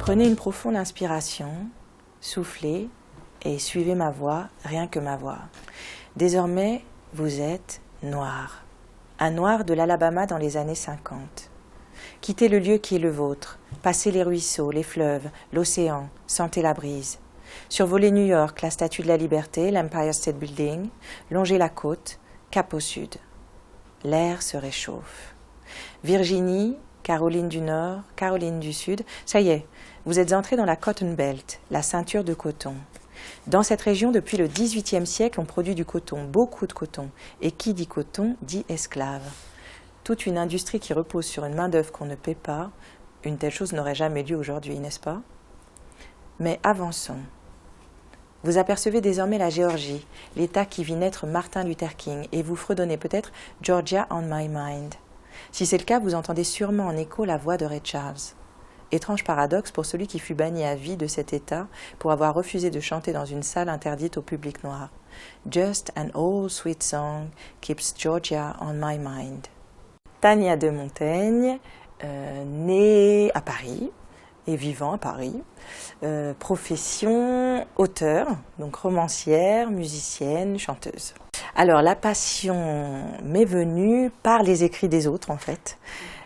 Prenez une profonde inspiration, soufflez et suivez ma voix, rien que ma voix. Désormais, vous êtes noir. Un noir de l'Alabama dans les années 50. Quittez le lieu qui est le vôtre, passez les ruisseaux, les fleuves, l'océan, sentez la brise. Survolez New York, la Statue de la Liberté, l'Empire State Building, longez la côte, cap au sud. L'air se réchauffe. Virginie, Caroline du Nord, Caroline du Sud, ça y est, vous êtes entrés dans la Cotton Belt, la ceinture de coton. Dans cette région, depuis le XVIIIe siècle, on produit du coton, beaucoup de coton. Et qui dit coton, dit esclave. Toute une industrie qui repose sur une main-d'œuvre qu'on ne paie pas, une telle chose n'aurait jamais lieu aujourd'hui, n'est-ce pas? Mais avançons. Vous apercevez désormais la Géorgie, l'État qui vit naître Martin Luther King, et vous fredonnez peut-être « Georgia on my mind ». Si c'est le cas, vous entendez sûrement en écho la voix de Ray Charles. Étrange paradoxe pour celui qui fut banni à vie de cet État pour avoir refusé de chanter dans une salle interdite au public noir. « Just an old sweet song keeps Georgia on my mind ». Tania de Montaigne, née à Paris et vivant à Paris, profession auteure, donc romancière, musicienne, chanteuse. Alors la passion m'est venue par les écrits des autres en fait,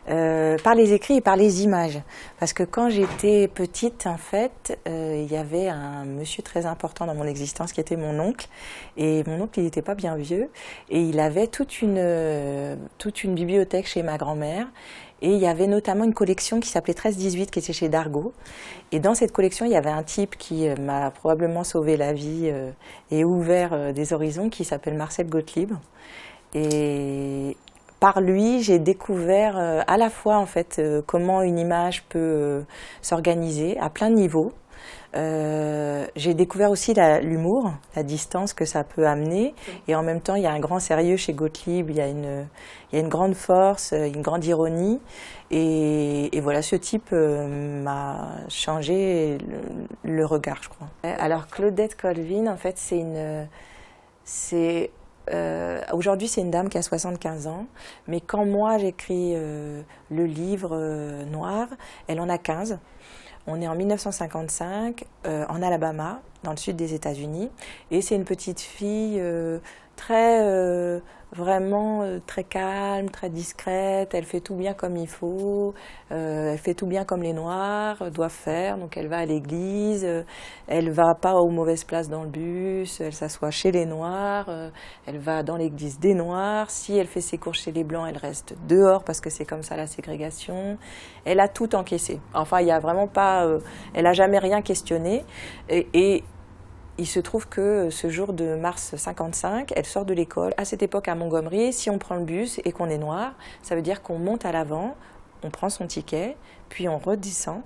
par les écrits et par les images. Parce que quand j'étais petite en fait, il y avait un monsieur très important dans mon existence qui était mon oncle. Et mon oncle il n'était pas bien vieux et il avait toute une bibliothèque chez ma grand-mère. Et il y avait notamment une collection qui s'appelait 13-18 qui était chez Dargaud. Et dans cette collection, il y avait un type qui m'a probablement sauvé la vie et ouvert des horizons qui s'appelle Marcel Gottlieb. Et par lui, j'ai découvert à la fois en fait, comment une image peut s'organiser à plein de niveaux. J'ai découvert aussi l'humour, la distance que ça peut amener, et en même temps il y a un grand sérieux chez Gottlieb, il y a une grande force, une grande ironie, et voilà, ce type m'a changé le regard, je crois. Alors Claudette Colvin, en fait, aujourd'hui c'est une dame qui a 75 ans, mais quand moi j'écris le livre noir, elle en a 15. On est en 1955, en Alabama, dans le sud des États-Unis, et c'est une petite fille vraiment très calme, très discrète. Elle fait tout bien comme il faut, elle fait tout bien comme les Noirs doivent faire. Donc elle va à l'église, elle va pas aux mauvaises places dans le bus, elle s'assoit chez les Noirs, elle va dans l'église des Noirs. Si elle fait ses courses chez les Blancs, elle reste dehors parce que c'est comme ça la ségrégation. Elle a tout encaissé. Enfin, il y a vraiment pas, elle a jamais rien questionné et il se trouve que ce jour de mars 55, elle sort de l'école. À cette époque, à Montgomery, si on prend le bus et qu'on est noir, ça veut dire qu'on monte à l'avant, on prend son ticket, puis on redescend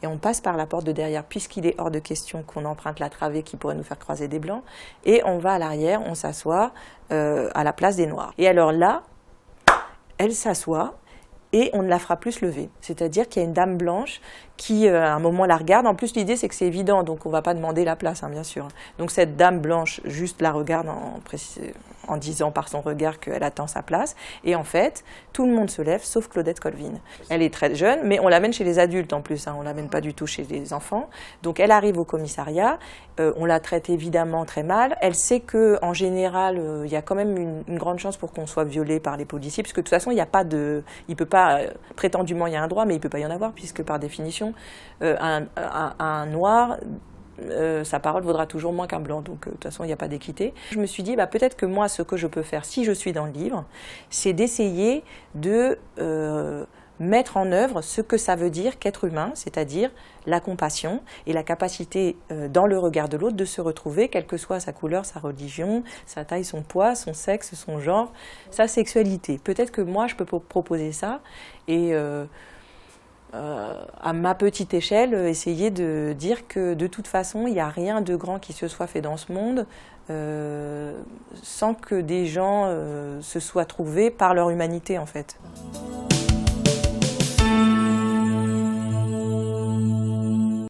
et on passe par la porte de derrière, puisqu'il est hors de question qu'on emprunte la travée qui pourrait nous faire croiser des Blancs. Et on va à l'arrière, on s'assoit à la place des Noirs. Et alors là, elle s'assoit. Et on ne la fera plus se lever. C'est-à-dire qu'il y a une dame blanche qui, à un moment, la regarde. En plus, l'idée, c'est que c'est évident, donc on ne va pas demander la place, hein, bien sûr. Donc cette dame blanche juste la regarde en disant par son regard qu'elle attend sa place. Et en fait, tout le monde se lève, sauf Claudette Colvin. Elle est très jeune, mais on l'amène chez les adultes en plus. Hein, on ne l'amène pas du tout chez les enfants. Donc elle arrive au commissariat. On la traite évidemment très mal. Elle sait qu'en général, il y a quand même une grande chance pour qu'on soit violé par les policiers, puisque de toute façon, il n'y a pas de... Il peut pas... prétendument, il y a un droit, mais il ne peut pas y en avoir, puisque par définition, un noir, sa parole vaudra toujours moins qu'un blanc, donc de toute façon, il n'y a pas d'équité. Je me suis dit, peut-être que moi, ce que je peux faire, si je suis dans le livre, c'est d'essayer de mettre en œuvre ce que ça veut dire qu'être humain, c'est-à-dire la compassion et la capacité dans le regard de l'autre de se retrouver, quelle que soit sa couleur, sa religion, sa taille, son poids, son sexe, son genre, sa sexualité. Peut-être que moi, je peux proposer ça et à ma petite échelle, essayer de dire que de toute façon, il n'y a rien de grand qui se soit fait dans ce monde sans que des gens se soient trouvés par leur humanité en fait.